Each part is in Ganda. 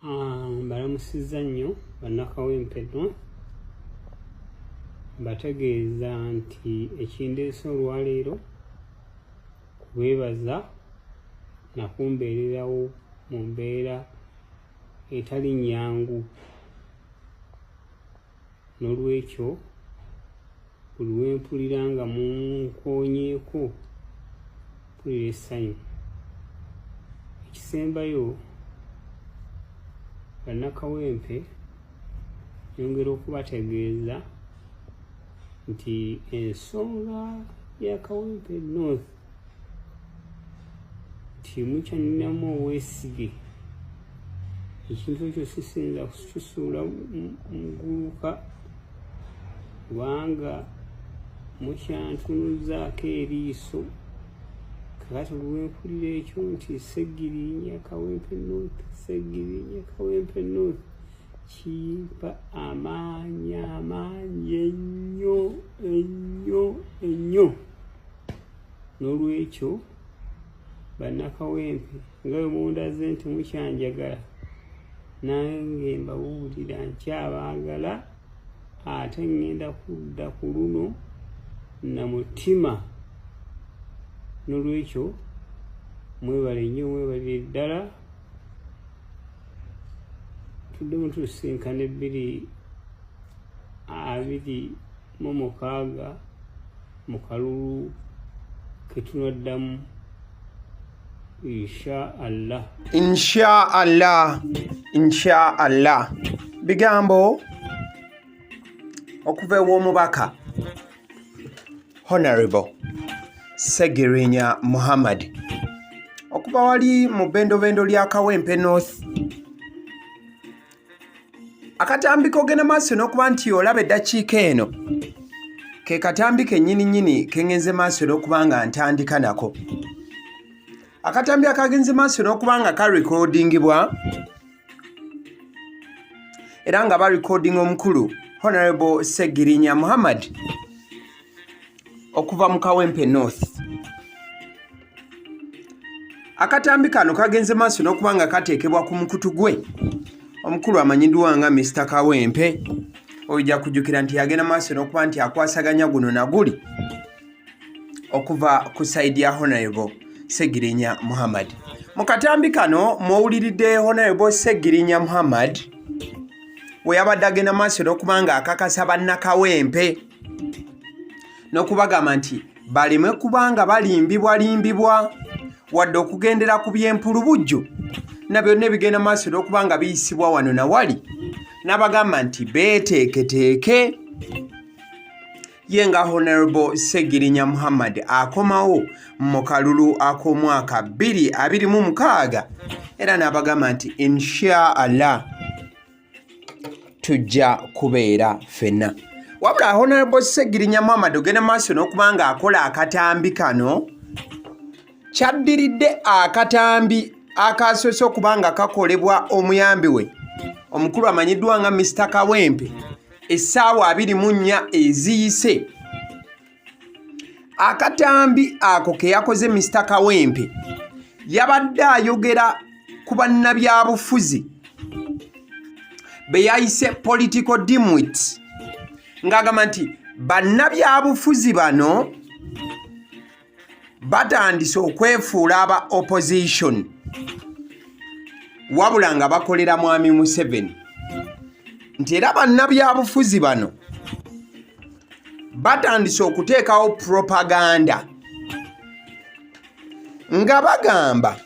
Mbalamusizza nnyo bannakawempe no mbategeeza nti ekindeese olwaleero kubeebaza nakumbeererawo mu mbeera etali nnyangu, n'olwekyo buli lwe mpulira nga munkoonyeeko mpulira essanyu. Ekisembayo bannakawempe nyongera okubategeeza nti ensonga ya Kawempe North nti mukyanninamu obwesige, ekintu ekyo sisinza kukisuula muguluka kubanga mukyantunuzaako eriiso. Kakati olwempulira ekyo nti Sseggirinya Kawempe North, Sseggirinya Kawempe North, kimpa amaanyi ennyo. N'olwekyo bannakawempe nga bwe mundaze nti mukyanjagala, nange mbabuulira nkyabaagala, ate ngenda kudda ku luno na mutima. N'olwekyo mwebale nnyo, mwebalire ddala. Tuddemu tusinkana 2026 mu kalulu ke tunaddamu inshallah. Bigambo okuva ew'omubaka Honorable Sseggirinya Muhammad okuva wali mu bendobendo lya Kawempe North. Akatambi kogenda maaso n'okuba nti olaba eddakiika eno ke katambi kennyini kengenze maaso n'okuba nga ntandika nako. Akatambi akagenze maaso n'okuba nga karekodingibwa era nga barekodinga omukulu Honorable Sseggirinya Muhammad okuva mu Kawempe North. Akatambi kano kagenze maaso n'okuba nga kateekebwa ku mukutu gwe omukulu amanyiddwa nga Mr. Kawempe. Ojja kujjukira nti yagenda maaso n'okuba nti akwasaganya guno na guli okuva ku saidi ya Honorable Sseggirinya Muhammad. Mu katambi kano mwowuliridde Honorable Sseggirinya Muhammad we yabadde agenda maaso n'okuba nga akakasa bannakawempe n'okubagamba nti baleme kubanga balimbibwa wadde okugendera ku byempulubujju na byonna ebigenda maaso n'okuba nga biyisibwa wano na wali, n'abagamba nti beeteeketeeke. Ye nga Honorable Sseggirinya Muhammad akomawo mu kalulu ak'omwaka 2026 era n'abagamba nti inshallah tujja kubeera ffenna. Wabula Honorable Sseggirinya Muhammad ogenda maaso n'okuba nga akola akatambi kano, kyaddiridde akatambi akasoose okuba nga kakolebwa omuyambi we omukulu amanyiddwa nga Mr. Kawempe essaawa 24 eziyise. Akatambi ako ke yakoze Mr. Kawempe yabadde ayogera ku bannabyabufuzi be yayise political dimwits, ng'agamba nti bannabyabufuzi bano batandise okwefuula aba opposition wabula nga bakolera mwami Museveni, nti era bannabyabufuzi bano batandise okuteekawo propaganda nga bagamba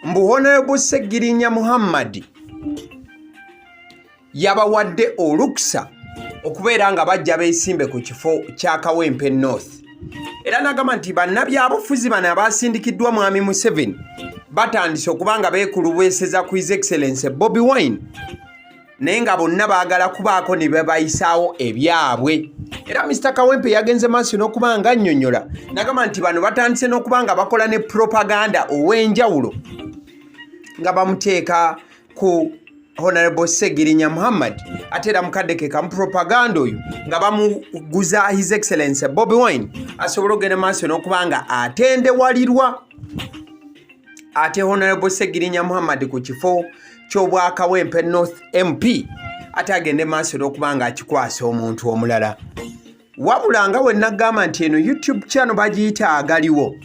mbu Honorable Sseggirinya Muhammad yabawadde olukisa okubeera nga bajja beesimbe ku kifo kya Kawempe North. Era n'agamba nti bannabyabufuzi bano abasindikiddwa mwami Museveni batandise okuba nga beekulubeeseza ku His Excellency Bobi Wine, naye nga bonna baagala kubaako ne bebayisaawo ebyabwe. Era Mr. Kawempe yagenze maaso n'okuba nga annyonnyola n'agamba nti bano batandise n'okuba nga bakola ne propaganda ow'enjawulo nga bamuteeka ku Honorable Sseggirinya Muhammad, ate era mukadde ke kamu propaganda oyo nga bamuguza His Excellency Bobi Wine asobole okugenda maaso n'okuba nga atendewalirwa ate Honorable Segirinya Muhammad ku kifo ky'Obwakawempe North MP ate agende maaso n'okubanga akikwasa omuntu omulala. Wabula nga wennagamba nti eno YouTube channel bagiyita agaliwo.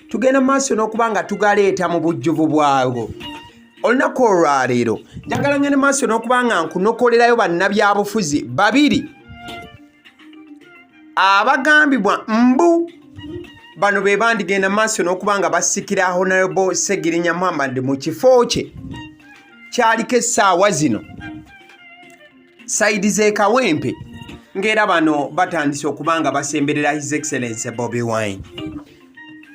Tugenda maaso n'okubanga tugaleeta mu bujjuvu bwago. Olunaku olwaleero njagala ngende maaso n'okubanga nkunokolerayo bannabyabufuzi babiri abagambibwa mbu bano be bandigenda maaso n'okubanga basikira Honorable Segirinya Muhammad mu kifo kye kyaliko essaawa zino saidi z'e Kawempe ng'era bano batandise okubanga basemberera His Excellency Bobi Wine.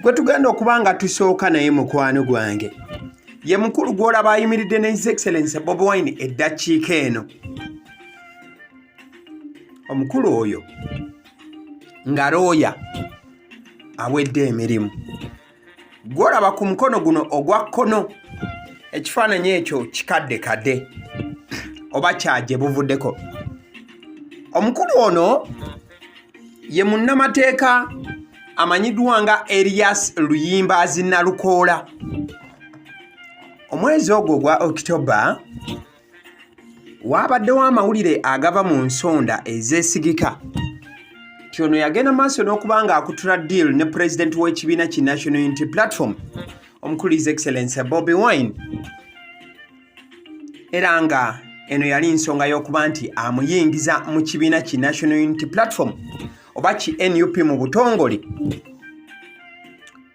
Gwe tugenda okubanga tusooka naye mukwano gwange ye mukulu gw'olaba ayimiridde ne His Excellency Bobi Wine eddakiika eno. Omukulu oyo nga looya awedde emirimu. Gw'olaba ku mukono guno ogwa kkono ekifaananyi ekyo kikaddekadde oba kyaje buvuddeko. Omukulu ono ye munnamateeka amanyiddwa nga Elias Luyimbazi Nalukoola. Omwezi ogwo gwa October waabaddewo amawulire agava mu nsonda ezeesigika ti ono yagenda maaso n'okubanga akutula deal ne President w'ekibiina ki National Unity Platform omukulu His Excellency Bobi Wine, era nga eno yali nsonga y'okuba nti amuyingiza mu kibiina ki National Unity Platform oba ki NUP mu butongole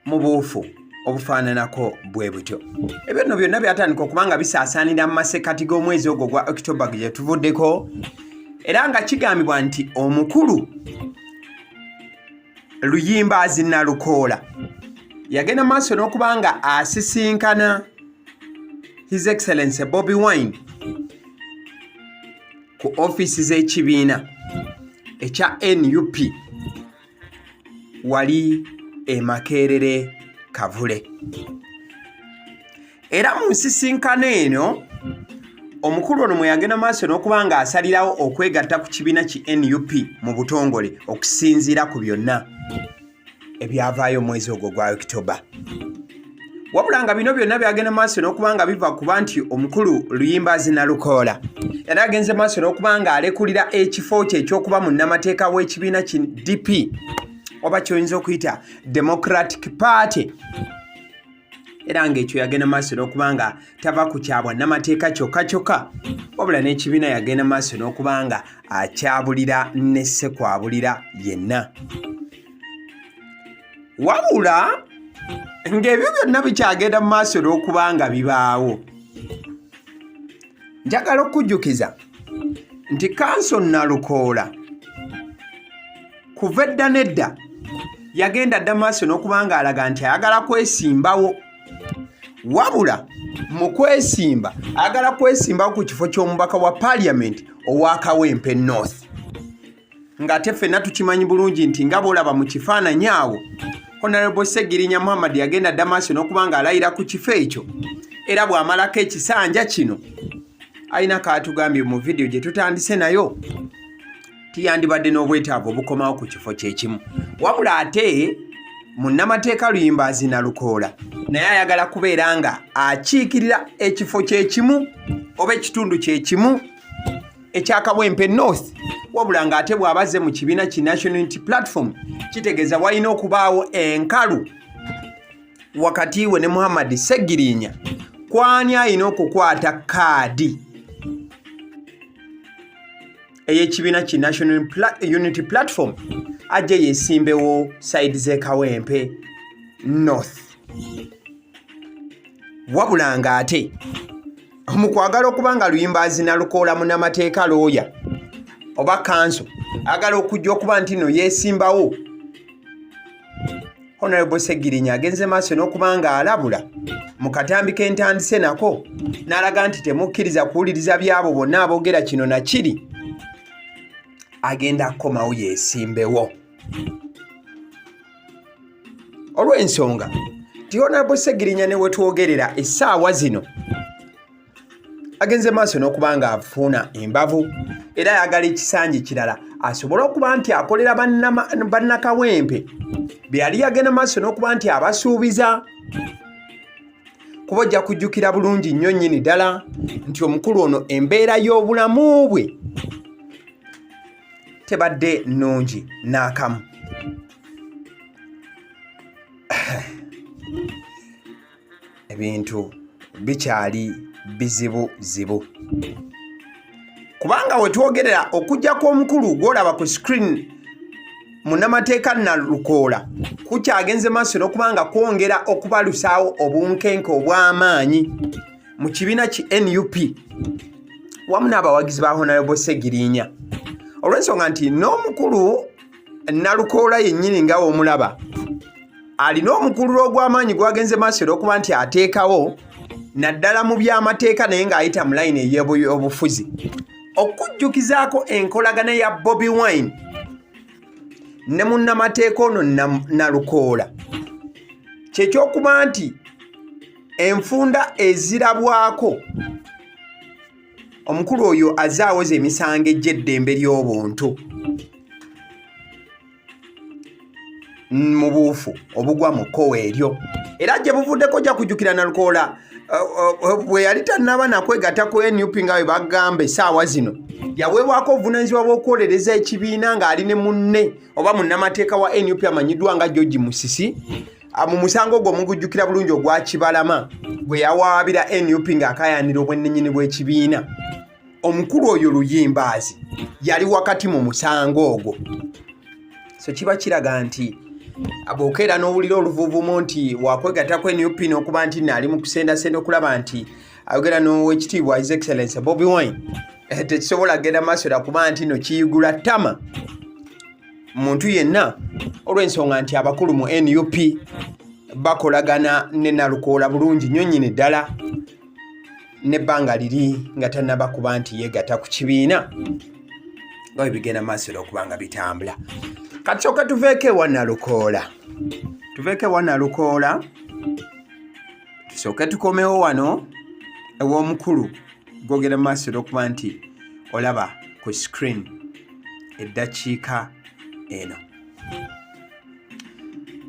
mu buufu obufaananako bwe butyo. Ebyo nno byonna byatandika okubanga bisaasaanira mu masekati g'omwezi ogwo gwa October gye tuvuddeko, era nga kigambibwa nti omukulu Luyimbazi Nalukoola yagenda maaso n'okubanga asisinkana His Excellency Bobi Wine ku ofiisi z'ekibiina ekya NUP wali e Makerere Kavule. Era mu nsisinkano eno omukulu ono mwe yagenda maaso n'okubanga asalirawo okwegatta ku kibiina ki NUP mu butongole okusinziira ku byonna ebyavaayo omwezi ogwo gwa October. Wabula nga bino byonna byagenda maaso n'okubanga biva kuba nti omukulu Luyimbazi Nalukoola yali agenze maaso n'okubanga alekulira ekifo kye ekyokuba munnamateeka w'ekibiina ki DP oba kyoyinza okuyita Democratic Party, era ng'ekyo yagenda maaso n'okubanga tava ku kyabwa nnamateeka kyokka wabula n'ekibiina yagenda maaso n'okubanga akyabulira ne ssekwabulira yenna. Wabula ng'ebyo byonna bikyagenda mu maaso n'okubanga bibaawo, njagala okujjukiza nti Kanso Nalukoola kuva edda nedda yagenda dda maaso n'okubanga alaga nti ayagala kwesimbawo, wabula mu kwesimba ayagala kwesimbawo ku kifo ky'omubaka wa Parliament owa Kawempe North, ng'ate ffenna tukimanyi bulungi nti nga bw'olaba mu kifaananyi awo Honorable Segirinya Muhammad yagenda dda maaso n'okubanga alayira ku kifo ekyo, era bw'amalako ekisanja kino alina kaatugambye mu vidiyo gye tutandise nayo tiyandibadde n'obwetaavu obukomawo ku kifo kyekimu. Wabula ate munnamateeka Luyimbazi Nalukoola naye ayagala kubeera nga akiikirira ekifo kyekimu oba ekitundu kyekimu ekya Kawempe North, wabula ng'ate bw'abazze mu kibiina ki National Unity Platform kitegeeza walina okubaawo enkalu wakati we ne Muhammad Segirinya kwani alina okukwata kaadi ey'ekibiina ki National Unity Platform ajje yeesimbewo side z'e Kawempe North. Wabula ng'ate mu kwagala okubanga Luyimbazi Nalukoola munnamateeka looya oba kanso agala okujja okuba nti no yeesimbawo, Honorable Segirinya agenze maaso n'okubanga alabula mu katambi k'entandise nako n'alaga nti temukkiriza kuwuliriza byabo bonna aboogera kino na kiri, agenda kukomawo yeesimbewo. Olw'ensonga ti Honorable Segirinya ne wetwogerera essaawa zino agenze maaso n'okubanga afuna embavu, era ayagala ekisanja kirala asobole okuba nti akolera bannakawempe bye yali yagenda maaso n'okuba nti abasuubiza kuba ojja kujjukira bulungi nnyo nnyini ddala nti omukulu ono embeera y'obulamu bwe tebadde nnungi n'akamu. Ebintu bikyali bizibu. Kubanga we twogerera okujja kw'omukulu gw'olaba ku screen munnamateeka Nalukoola kukyagenze maaso n'okubanga kwongera okubalusaawo obunkenke obw'amaanyi mu kibiina ki NUP wamu n'abawagizi ba Honorable Ssegiriinya, olw'ensonga nti n'omukulu Nalukoola yennyini nga omulaba alina omukululo ogw'amaanyi gwagenze maaso n'okuba nti ateekawo naddala mu by'amateeka naye ng'ayita mu layini ey'obufuzi okujjukizaako enkolagana ya Bobi Wine ne munnamateeka ono Nalukoola, kyekyokuba nti enfunda ezirabwako omukulu oyo azze awoza emisango egy'eddembe ly'obuntu mu buufu obugwa mu kkowa eryo. Era gye buvuddeko ojja kujjukira Nalukoola bwe yali tannaba nakwegatta ku NUP nga bwe bagamba essaawa zino yaweebwako obuvunaanyizibwa bw'okwolereza ekibiina ng'ali ne munne oba munnamateeka wa NUP amanyiddwa nga George Musisi mu musango ogwo mugujjukira bulungi ogwa Kibalama bwe yawaabira NUP ng'akaayanira obwennennyini bw'ekibiina. Omukulu oyo Luyimbaazi yali wakati mu musango ogwo. So kiba kiraga nti abokeera n'owulira oluvuuvumo nti wakwegatta ku NUP n'okuba nti naali mu kusendasenda okulaba nti ayogera n'owekitiibwa His Excellency Bobi Wine tekisobola kgenda maaso kuba nti no kiyigula ttama muntu yenna, olw'ensonga nti abakulu mu NUP bakolagana ne Nalukoola bulungi nnyo nnyini ddala n'ebbanga liri nga tannaba kuba nti yeegatta ku kibiina nga bwe bigenda maaso okuba nga bitambula. Kati kyokka tuveeko ewa Nalukoola tusooke tukomewo wano ew'omukulu gwogera maaso okuba nti olaba ku screen eddakiika eno.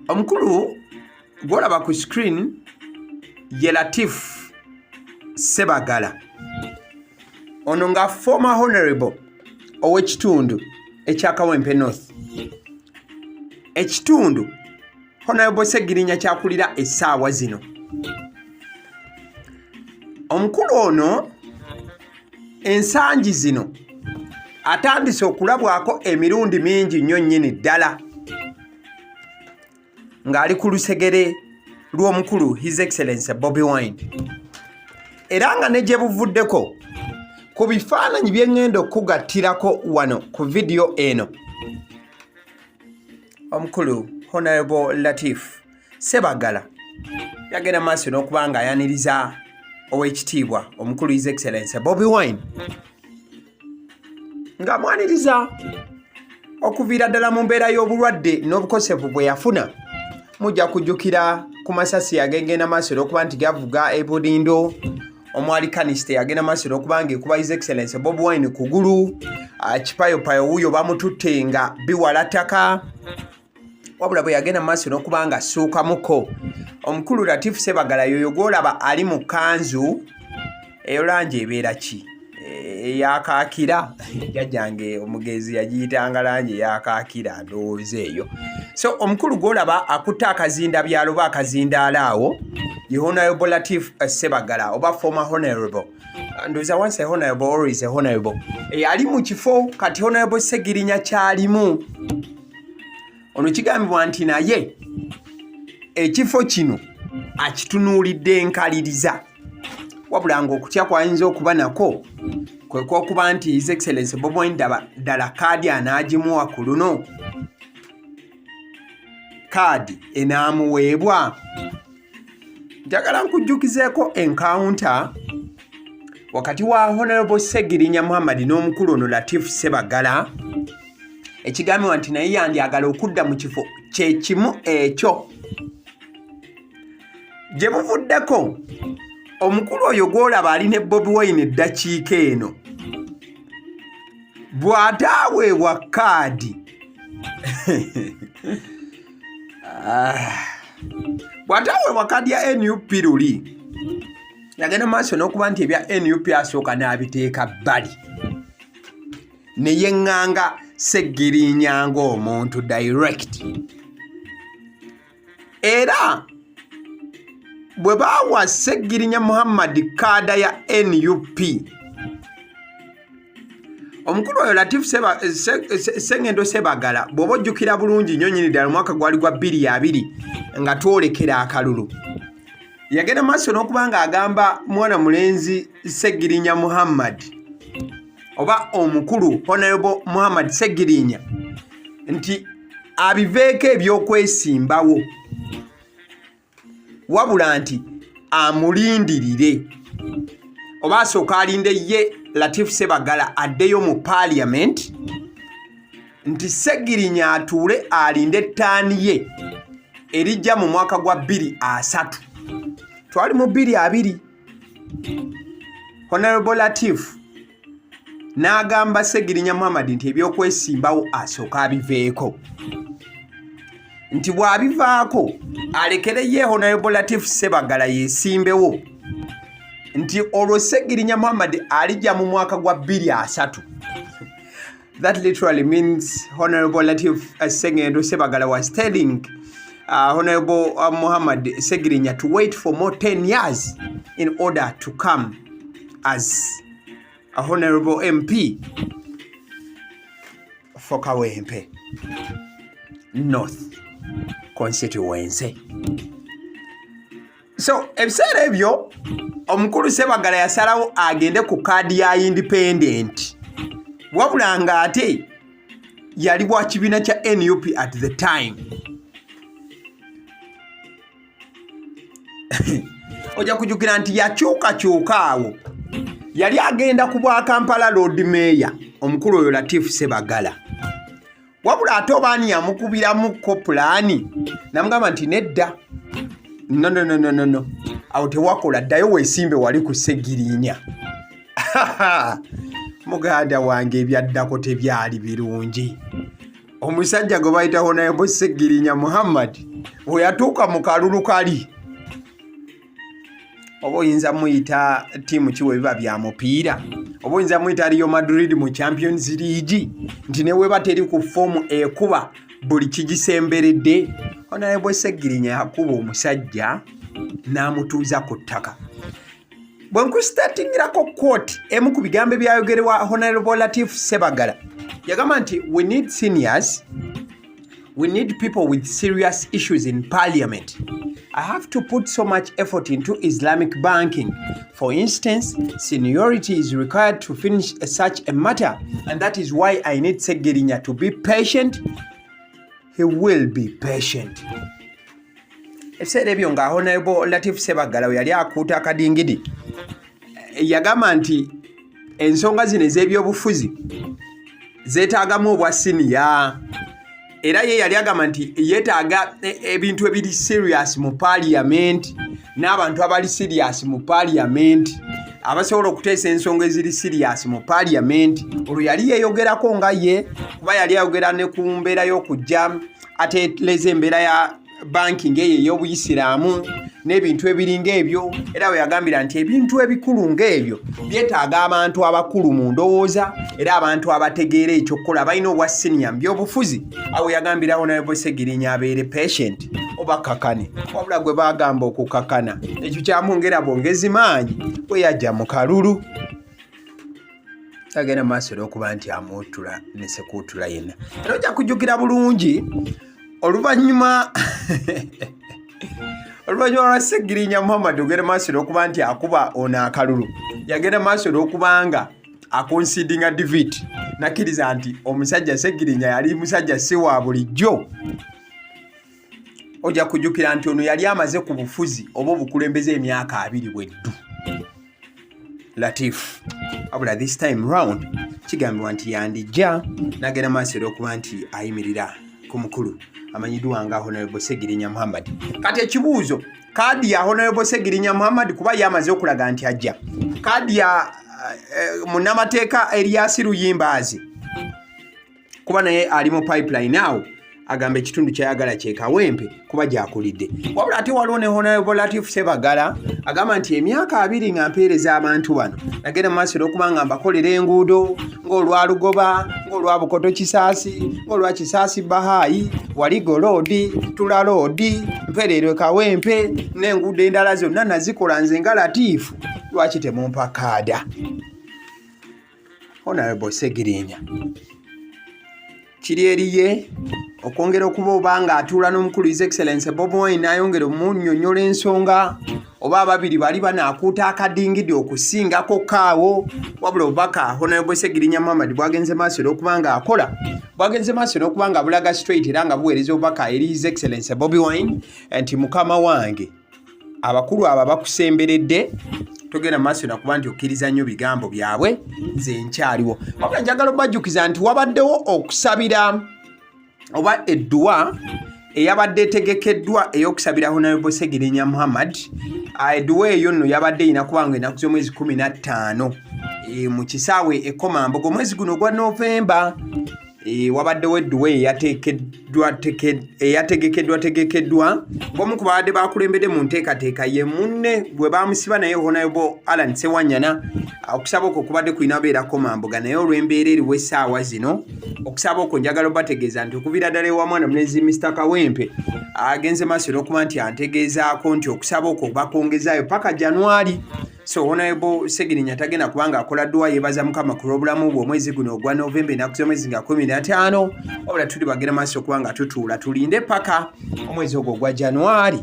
Omukulu gw'olaba ku screen ye Latif Ssebagala, ono nga former honorable ow'ekitundu ekya Kawempe North, ekitundu Honorable Ssegiriinya kyakulira essaawa zino. Omukulu ono ensangi zino atandise okulabwako emirundi mingi nnyo nnyini ddala ng'ali ku lusegere lw'omukulu His Excellency Bobi Wine, era nga ne gye buvuddeko ku bifaananyi bye ŋŋenda okugattirako wano ku vidiyo eno. Omukulu Honorable Latif Ssebagala yagenda maaso n'okuba ng'ayaniriza ow'ekitiibwa omukulu His Excellency Bobi Wine ng'amwaniriza okuviira ddala mu mbeera y'obulwadde n'obukosefu bwe yafuna. Mujja kujjukira ku masasi agengenda maaso n'okuba nti gavuga e Budindo, omwali kanisite yagenda maaso n'okuba ng'ekuba His Excellency Bobi Wine kugulu, kipayopayo wuuyo bamututte nga biwalataka, wabula bwe yagenda maaso n'okuba nga assuukamuko. Omukulu Latif Ssebagala yoyo gw'olaba ali mu kanzu eyo langi ebeera ki eyakaakira, jjajjange omugezi yagiyitanga langi eyakaakira ndowooza eyo. So omukulu gw'olaba akutte akazindabyalo oba akazindaalaawo ye Honorable Latif Ssebagala oba former honorable, ndowooza once a honorable always a honorable, ali mu kifo kati Honorable Ssegiriinya kyalimu. Ono kigambibwa nti naye ekifo kino akitunuulidde nkaliriza, wabula ng'okutya kwayinza okuba nako kwe kw'okuba nti His Excellency Bobi Wine ddala kaadi anaagimuwa ku luno, kaadi enaamuweebwa. Njagala nkujjukizeeko enkawunta wakati wa Honorable Ssegiriinya Muhammad n'omukulu ono Latif Ssebagala, ekigambibwa nti naye yandyagala okudda mu kifo kye kimu ekyo gye buvuddeko. Omukulu oyo gw'olaba ali ne Bobi Wine eddakiika eno bw'ataaweebwa kaadi bw'ataaweebwa kaadi ya NUP luli yagenda maaso n'okuba nti ebya NUP asooka n'abiteeka bbali ne yeŋŋanga Sseggirinya ng'omuntu direct. Era bwe baawa Sseggirinya Muhammad kaada ya NUP, omukulu oyo Latif Ssengendo Ssebaggala bw'oba ojjukira bulungi nnyo nnyini ddala omwaka gwali gwa 2020 nga twolekera akalulu, yagenda maaso n'okuba ng'agamba mwana mulenzi Sseggirinya Muhammad oba omukulu Honorable Muhammad Sseggirinya nti abiveeko ebyokwesimbawo, wabula nti amulindirire oba asooka alinde ye Latif Ssebaggala addeyo mu Parliament, nti Sseggirinya atuule alinde ettaani ye erijja mu mwaka gwa 2023. Twali mu 2020. Honorable Latif n'agamba Sseggirinya Muhammad nti ebyokwesimbawo asooka abiveeko, nti bw'abivaako alekere ye Honorable Latif Ssebaggala yeesimbewo, nti olwo Sseggirinya Muhammad alijja mu mwaka gwa 2023. That literally means Honorable Latif Ssengendo Ssebaggala was telling Honorable Muhammad Sseggirinya to wait for more 10 years in order to come as a Honorable MP for Kawempe North constituency. So ebiseera ebyo omukulu Ssebaggala yasalawo agende ku kaadi ya independent, wabula nga ate yali bwa kibiina kya NUP at the time. Ojja kujjukira nti yakyukakyuka awo, yali agenda ku bwa Kampala Road Mayor omukulu oyo Latif Ssebaggala, wabula ate obaani yamukubiramuko pulaani namugamba nti nedda, no, awo tewakola, ddayo weesimbe wali ku Sseggirinya. Muganda wange ebyaddako tebyali birungi. Omusajja gwe bayita Honorable Sseggirinya Muhammad bwe yatuuka mu kalulu kali, oba oyinza muyita ttiimu kiwe biba bya mupiira, oba oyinza muyita Real Madrid mu Champions League, nti ne weba teri ku foomu ekuba buli kigisemberedde, Honorable Sseggirinya yakuba omusajja n'amutuuza ku ttaka. Bwe nkusitatingirako quote emu ku bigambo byayogerebwa Honorable Latif Ssebaggala, yagamba nti we need seniors, we need people with serious issues in Parliament. I have to put so much effort into Islamic banking. For instance, seniority is required to finish such a matter, and that is why I need Sseggirinya to be patient. He will be patient. Ebiseera ebyo nga Honorable Latif Ssebaggala we yali akuuta akadingidi, yagamba nti ensonga zino ez'ebyobufuzi zeetaagamu obwa siniya, era ye yali agamba nti yeetaaga ebintu ebiri serious mu Parliament, n'abantu abali serious mu Parliament, abasobola okuteesa ensonga eziri serious mu Parliament. Olwo yali yeeyogerako nga ye, kuba yali ayogera ne ku mbeera y'okujja ateeleza embeera ya banking eyo ey'Obuyisiraamu n'ebintu ebiringa ebyo, era we yagambira nti ebintu ebikulu ng'ebyo byetaaga abantu abakulu mu ndowooza, era abantu abategeera ekyokukola balina obwa siniya mu by'obufuzi. Awo yagambira Honorable Sseggirinya abeere patient oba kakane, wabula gwe baagamba okukakana ekyo kyamwongera bwongezi maanyi bwe yajja mu kalulu. Agenda maaso n'okuba nti amuutula ne sekuutula yenna. Era ojja kujjukira bulungi oluvannyuma lwa Sseggirinya Muhammad ogenda maaso n'okuba nti akuba ono akalulu, yagenda maaso n'okuba nga akonsidinga diviti, nakkiriza nti omusajja Sseggirinya yali musajja si wa bulijjo. Ojja kujjukira nti ono yali amaze ku bufuzi oba obukulembeze emyaka 2 bweddu Latif, wabula this time round kigambibwa nti yandijja n'agenda maaso n'okuba nti ayimirira ku mukulu amanyiddwa nga Honorable Sseggirinya Muhammad. Kati ekibuuzo, kaadi ya Honorable Sseggirinya Muhammad kuba yamaze okulaga nti ajja, kaadi ya munnamateeka Erias Luyimbazi kuba naye ali mu pipeline awo agamba ekitundu kyayagala kye Kawempe kuba gyakulidde. Wabula ate waliwo ne Honorable Latif Ssebagala agamba nti emyaka 2 nga mpeereza abantu bano nagenda mu maaso n'okuba nga mbakolera enguudo ng'olwa Lugoba, ng'olwa Bukoto Kisaasi, ng'olwa Kisaasi Bahaayi, Waligo Road, Tula Road, Mpererwe Kawempe n'enguudo endala zonna nazikola nze nga Latifu. Lwaki temumpa kaada? Honorable Segirinya kiri eriye okwongera okuba obanga atuula n'omukulu His Excellency Bobi Wine ayongera omunnyonnyola ensonga oba ababiri bali banaakuuta akadingidi okusingako kaawo. Wabula obubaka Honorable Segirinya Muhammad bwagenze maaso n'okuba nga akola bwagenze maaso n'okuba nga bulaga straight era nga buweereza obubaka eri His Excellency Bobi Wine nti mukama wange abakulu aba bakusemberedde togenda maaso nakuba nti okkiriza nnyo bigambo byabwe nze nkyaliwo. Wabula njagala obajjukiza nti wabaddewo okusabira oba edduwa eyabadde etegekeddwa ey'okusabira Honorable Segirinya Muhammad. Edduwa eyo nno yabadde erina kuba nga ennaku z'omwezi 15 mu kisaawe e Komambogo omwezi guno gwa Novemba. Wabaddewo edduwa eyategekeddwa ng'omu ku babadde bakulembedde mu nteekateeka ye munne gwe baamusiba naye Honorable Alan Ssewanyana. Okusaba okwo kubadde kulina beera Komamboga naye olw'embeera eriwo essaawa zino okusaba okwo njagala obategeeza nti okuviira ddala ewamwana mulezi Mr. Kawempe agenze maaso n'okuba nti antegeezaako nti okusaba okwo bakongezaayo paka January. So Honorable Segirinya tagenda kubanga akola dduwa yeebaza Mukama ku lw'obulamu bwe omwezi guno ogwa Novemba ennaku z'omwezi nga 15. Wabula tuli bagenda maaso okubanga tutuula tulinde paka omwezi ogwo ogwa January.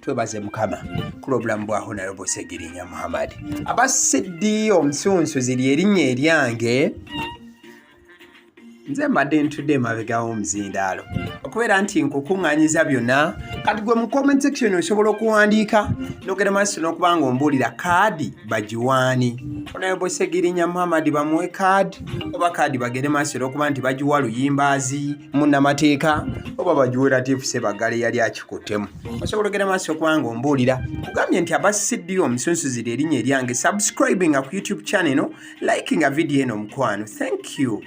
Twebaze Mukama ku lw'obulamu bwa Honorable Segirinya Muhammad. Abasiddi omusunsu ziri erinnya eryange nze mbadde ntudde emabegaawo omuzindaalo okubeera nti nkukuŋŋaanyiza byonna. Kati gwe mu comment section osobola okuwandiika n'ogenda maaso n'okuba nga ombuulira kaadi bagiwaani. Honorable Segirinya Muhammad bamuwe kaadi oba kaadi bagende maaso n'okuba nti bagiwa Luyimbaazi munnamateeka oba bagiwe Latif Ssebagala yali akikuttemu. Osobola ogenda maaso okuba nga ombuulira. Kugambye nti abasiddi omusunsu ziri erinnya eryange subscribinga ku YouTube channel eno, likinga video eno mukwano. Thank you.